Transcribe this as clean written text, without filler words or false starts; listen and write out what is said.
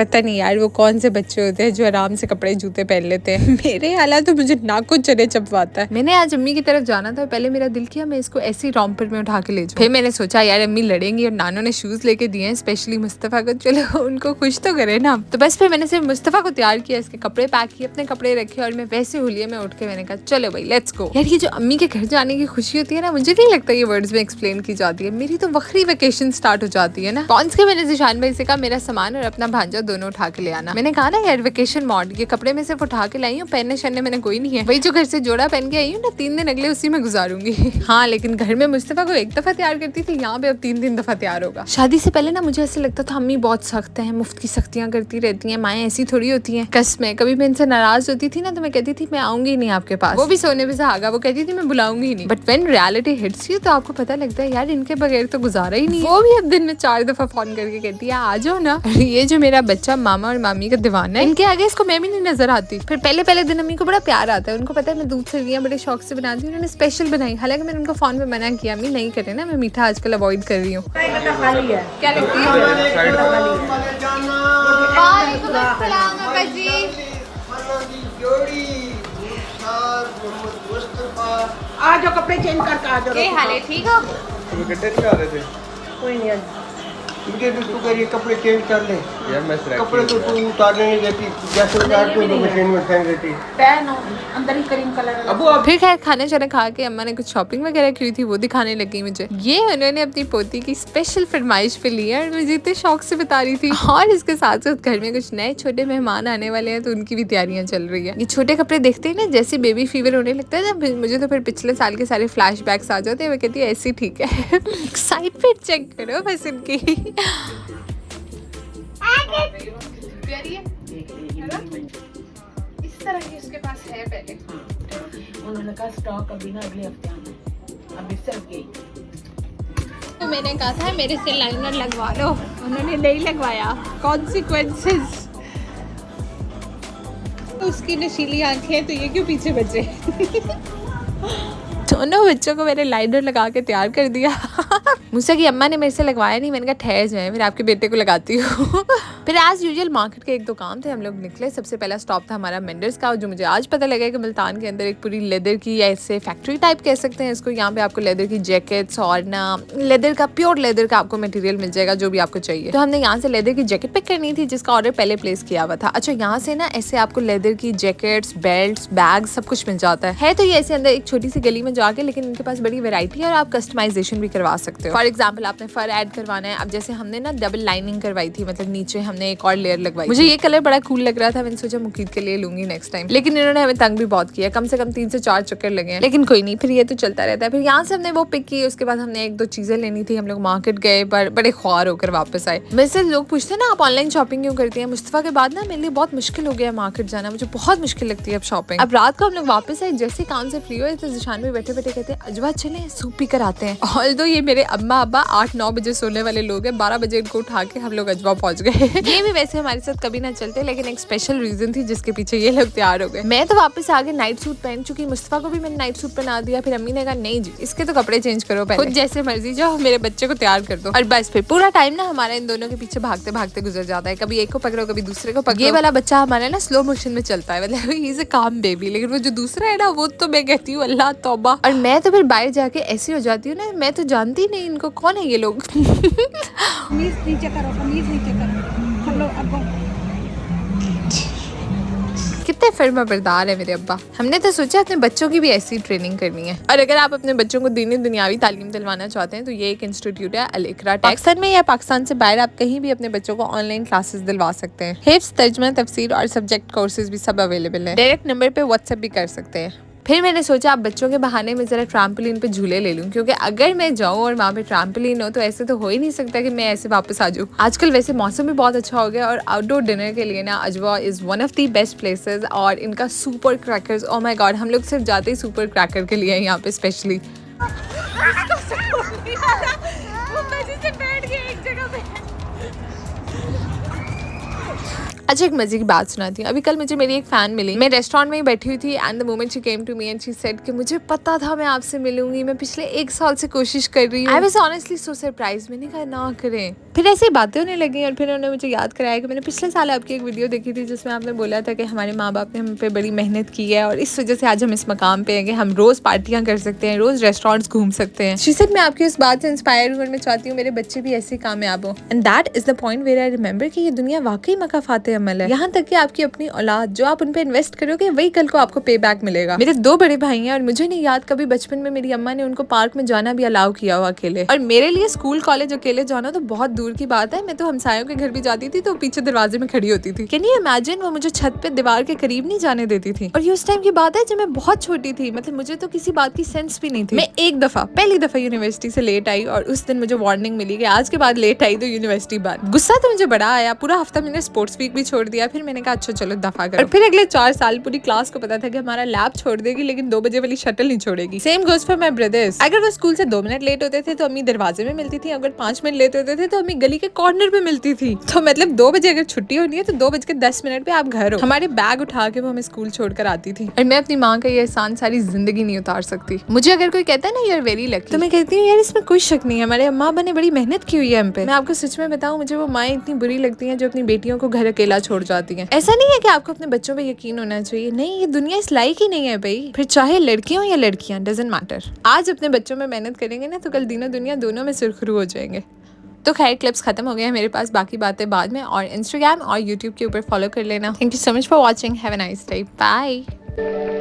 पता नहीं यार वो कौन से बच्चे होते हैं जो आराम से कपड़े जूते पहन लेते हैं। मेरे हालात तो मुझे नाक को चने चबवाता है। मैंने आज अम्मी की तरफ जाना था, पहले मेरा दिल किया मैं इसको ऐसे ही रॉम्पर में उठा के ले जाऊं। फिर मैंने सोचा यार अम्मी लड़ेंगी और नानों ने शूज लेके दिए हैं स्पेशली मुस्तफ़ा को, चलो उनको खुश तो करे ना। तो बस फिर मैंने सिर्फ मुस्तफ़ा को तैयार किया, इसके कपड़े पैक किए, अपने कपड़े रखे और मैं वैसे हुलिये में उठ के मैंने कहा चलो भाई लेट्स गो। यार ये जो अम्मी के घर जाने की खुशी होती है ना, मुझे नहीं लगता ये वर्ड्स में एक्सप्लेन की जाती है। मेरी तो वक्री वेकेशन स्टार्ट हो जाती है ना। कौन के मैंने जिशान भाई से कहा मेरा सामान और अपना भांजा दोनों उठा के ले आना। मैंने कहा ना यार वेकेशन मॉड, ये कपड़े में सिर्फ उठा के लाई हूँ, पहनने शहनने मैंने कोई नहीं है। वही जो घर से जोड़ा पहन के आई हूँ ना, 3 दिन अगले उसी में गुजारूंगी। हाँ लेकिन घर में मुस्तफ़ा को एक दफा तैयार करती थी, यहाँ पे अब 3 दफा तैयार होगा। शादी से पहले ना मुझे ऐसे लगता था अम्मी बहुत सख्त है, मुफ्त की सख्तियां करती रहती है, माएँ ऐसी थोड़ी होती है। कसम कभी मैं इनसे नाराज होती थी ना तो मैं कहती थी मैं आऊंगी नहीं आपके पास, वो भी सोने पे सहागा, वो कहती थी मैं बुलाऊंगी ही नहीं। But when reality hits you तो आपको पता लगता है यार इनके बगैर तो गुजारा ही नहीं। वो भी अब दिन में 4 दफा फोन करके कहती है आ जाओ ना। ये जो मेरा बच्चा मामा और मामी का दीवाना है, इनके आगे इसको मैं भी नहीं नजर आती। फिर पहले दिन अम्मी को बड़ा प्यार आता है, उनको पता है मैं दूध सब्जियां बड़े शौक से बनाती हूँ, उन्होंने स्पेशल बनाई। हालांकि मैंने उनको फोन पे मना किया अम्मी नहीं करे ना, मैं मीठा आजकल अवॉइड कर रही हूँ। क्या लगती आ जाओ कपड़े चेंज करके आ जाओ। क्या हाल है, ठीक हो? कोई नहीं तुझे भी तू करिए कपड़े चेंज कर ले यार, मैं कपड़े तो तू उतारने नहीं देती, जैसे उतारती तो मशीन में फेंक देती। पहनो अंदर ही क्रीम कलर। अब वो फिर खैर खाने शाने खा के अम्मा ने कुछ शॉपिंग वगैरह की थी, वो दिखाने लगी मुझे। ये उन्होंने अपनी पोती की स्पेशल फरमाइश पे लिया और मुझे इतने शौक से बता रही थी। और इसके साथ साथ घर में कुछ नए छोटे मेहमान आने वाले हैं तो उनकी भी तैयारियां चल रही है। ये छोटे कपड़े देखते हैं ना जैसे बेबी फीवर होने लगता है ना, मुझे तो फिर पिछले साल के सारे फ्लैशबैक्स आ जाते हैं। मैं कहती है ऐसी ठीक है। एक्साइटमेंट चेक करो बस इनकी। इस तरह की उसके पास है पहले। उन्होंने कहा स्टॉक अभी ना अगले हफ्ते आना, अभी सिर्फ गई। तो मैंने कहा था मेरे से लाइनर लगवा लो, उन्होंने नहीं लगवाया। कॉन्सिक्वेंसेस। तो उसकी नशीली आंखें, तो ये क्यों पीछे बचे? दोनों बच्चों को मैंने लाइनर लगा के तैयार कर दिया। मुझसे की अम्मा ने मेरे से लगवाया नहीं, मैंने कहा ठहर जाए फिर आपके बेटे को लगाती हूँ। फिर एज यूजुअल मार्केट के 1-2 काम थे, हम लोग निकले। सबसे पहला स्टॉप था हमारा मेंडर्स का, जो मुझे आज पता लगा कि मुल्तान के अंदर एक पूरी लेदर की या ऐसे फैक्ट्री टाइप कह सकते हैं इसको। यहाँ पे आपको लेदर की जैकेट्स और ना लेदर का प्योर लेदर का आपको मटेरियल मिल जाएगा जो भी आपको चाहिए। तो हमने यहाँ से लेदर की जैकेट पिक करनी थी जिसका ऑर्डर पहले प्लेस किया हुआ था। अच्छा यहाँ से ना ऐसे आपको लेदर की जैकेट्स, बेल्ट, बैग सब कुछ मिल जाता है। तो ये ऐसे अंदर एक छोटी सी गली में जाके, लेकिन इनके पास बड़ी वैरायटी है और आप कस्टमाइजेशन भी करवा सकते हो। फॉर एग्जाम्पल आपने फर ऐड करवाना है, अब जैसे हमने ना डबल लाइनिंग करवाई थी, मतलब नीचे हमने एक और लेयर लगवाई। मुझे ये कलर बड़ा कूल लग रहा था, मैंने सोचा मुकीद के लिए लूंगी नेक्स्ट टाइम, लेकिन इन्होंने हमें तंग भी बहुत किया। कम से कम 3 से 4 चक्कर लगे हैं, लेकिन कोई नहीं, फिर ये तो चलता रहता है। फिर यहाँ से हमने वो पिक की, उसके बाद हमने 1-2 चीजें लेनी थी। हम लोग मार्केट गए पर बड़े ख्वार होकर वापस आए। मेरे से लोग पूछते हैं ना आप ऑनलाइन शॉपिंग क्यों करती हैं? मुस्तफा के बाद ना मेरे लिए बहुत मुश्किल हो गया मार्केट जाना, मुझे बहुत मुश्किल लगती है अब शॉपिंग। अब रात को हम लोग वापस आए, जैसे काम से फ्री हुए तो जिशान में बैठे बैठे कहते हैं अजवा चले सूप पी कर आते हैं। ऑल्दो ये मेरे अम्मा अब्बा 8-9 बजे सोने वाले लोग हैं, 12 बजे इनको उठा के हम लोग अजवा पहुंच गए। ये भी वैसे हमारे साथ कभी ना चलते, लेकिन एक स्पेशल रीजन थी जिसके पीछे ये लोग तैयार हो गए। मैं तो वापस आगे नाइट सूट पहन चुकी, मुस्तफा को भी मैंने नाइट सूट पहना दिया। फिर अम्मी ने कहा नहीं जी इसके तो कपड़े चेंज करो पहले, खुद जैसे मर्जी जाओ, मेरे बच्चे को तैयार कर दो। और बस फिर पूरा टाइम ना हमारा इन दोनों के पीछे भागते भागते गुजर जाता है। कभी एक को पकड़ो कभी दूसरे को पकड़ो। ये वाला बच्चा हमारा ना स्लो मोशन में चलता है, मतलब ही इज अ काम बेबी, लेकिन वो जो दूसरा है ना वो तो मैं कहती हूँ अल्लाह तौबा। और मैं तो फिर बाहर जाके ऐसी हो जाती हूँ ना, मैं तो जानती नहीं इनको कौन है ये लोग। कमीज नीचे करो, कमीज नीचे करो, कर लो अब। कितने फर्मा बरदार है मेरे अब्बा। हमने तो सोचा अपने बच्चों की भी ऐसी ट्रेनिंग करनी है। और अगर आप अपने बच्चों को दीनी दुनियावी तालीम दिलवाना चाहते हैं तो ये एक इंस्टीट्यूट है अल इकरा टेक। पाकिस्तान में या पाकिस्तान से बाहर आप कहीं भी अपने बच्चों को ऑनलाइन क्लासेस दिलवा सकते हैं। हिफ्ज़, तर्जुमा, तफसीर और सब्जेक्ट कोर्सेज भी सब अवेलेबल है। डायरेक्ट नंबर पे व्हाट्सएप भी कर सकते हैं। फिर मैंने सोचा अब बच्चों के बहाने में जरा ट्रैम्पोलिन पे झूले ले लूं, क्योंकि अगर मैं जाऊं और वहाँ पे ट्रैम्पोलिन हो तो ऐसे तो हो ही नहीं सकता कि मैं ऐसे वापस आ जाऊं। आजकल वैसे मौसम भी बहुत अच्छा हो गया और आउटडोर डिनर के लिए ना Ajwa is one of the best places. और इनका super crackers, oh my god, हम लोग सिर्फ जाते ही सुपर क्रैकर के लिए यहाँ पे स्पेशली। अच्छा, एक मजे की बात सुनाती हूँ। अभी कल मुझे मेरी एक फैन मिली, मैं रेस्टोरेंट में ही बैठी हुई थी and the moment she came to me and she said कि मुझे पता था मैं आपसे मिलूंगी, मैं पिछले 1 साल से कोशिश कर रही हूँ। I was honestly so surprise. मैंने कहा ना करें। फिर ऐसी बातें होने लगी और फिर उन्होंने मुझे याद कराया कि मैंने पिछले साल आपकी एक वीडियो देखी थी जिसमें आपने बोला था कि हमारे माँ बाप ने हम पे बड़ी मेहनत की है और इस वजह से आज हम इस मकाम पे हैं कि हम रोज पार्टियां कर सकते हैं, रोज रेस्टोरेंट्स घूम सकते हैं। शी सेड मैं आपकी इस बात से इंस्पायर हूँ और मैं चाहती हूँ मेरे बच्चे भी ऐसे कामयाब हो। And that is the point where I remember कि ये दुनिया वाकई मकाफाते अमल है। यहाँ तक कि आपकी अपनी औलाद जो आप उन पे इन्वेस्ट करोगे वही कल को आपको पे बैक मिलेगा। मेरे 2 बड़े भाई हैं और मुझे नहीं याद कभी बचपन में मेरी अम्मा ने उनको पार्क में जाना भी अलाउ किया हो अकेले। और मेरे लिए स्कूल कॉलेज अकेले जाना तो बहुत दूर की बात है। मैं तो हमसायों के घर भी जाती थी तो पीछे दरवाजे में खड़ी होती थी। कैन यू इमेजिन, वो मुझे छत पे दीवार के करीब नहीं जाने देती थी। और ये उस टाइम की बात है जब मैं बहुत छोटी थी, मतलब मुझे तो किसी बात की सेंस भी नहीं थी। मैं पहली दफा यूनिवर्सिटी से लेट आई और उस दिन मुझे वार्निंग मिली कि आज के बाद लेट आई तो यूनिवर्सिटी बंद। गुस्सा तो मुझे बड़ा आया। पूरा हफ्ता मैंने स्पोर्ट्स वीक भी छोड़ दिया। फिर मैंने कहा अच्छा चलो दफा करो। और फिर अगले 4 साल पूरी क्लास को पता था कि हमारा लैब छोड़ देगी लेकिन 2 बजे वाली शटल नहीं छोड़ेगी। Same goes for my brothers. अगर वो स्कूल से 2 मिनट लेट होते थे तो अम्मी दरवाजे में मिलती थी, अगर 5 मिनट लेट होते थे तो अम्मी गली के कॉर्नर पे मिलती थी। तो मतलब 2 बजे अगर छुट्टी होनी है तो 2:10 पे आप घर हो। हमारे बैग उठा के वो हमें स्कूल छोड़कर आती थी। और मैं अपनी माँ का ये एहसान सारी जिंदगी नहीं उतार सकती। मुझे अगर कोई कहता है ना यू आर वेरी लकी, तो मैं कहती हूँ यार इसमें कोई शक नहीं है, हमारे अम्मा अब्बा ने बड़ी मेहनत की हुई है हम पे। मैं आपको सच में बताऊं, मुझे वो माएँ इतनी बुरी लगती हैं जो अपनी बेटियों को घर अकेला छोड़ जाती हैं। ऐसा नहीं है कि आपको अपने बच्चों पे यकीन होना चाहिए, नहीं, ये दुनिया इस लायक ही नहीं है भाई। फिर चाहे लड़के हो या लड़कियां, डजंट मैटर। आज अपने बच्चों में मेहनत करेंगे ना तो कल दीनों दुनिया दोनों में सुरखरू हो जाएंगे। तो खैर क्लिप्स खत्म हो गए हैं मेरे पास, बाकी बातें बाद में, और इंस्टाग्राम और यूट्यूब के ऊपर फॉलो कर लेना। Thank you so much for watching. Have a nice day. Bye.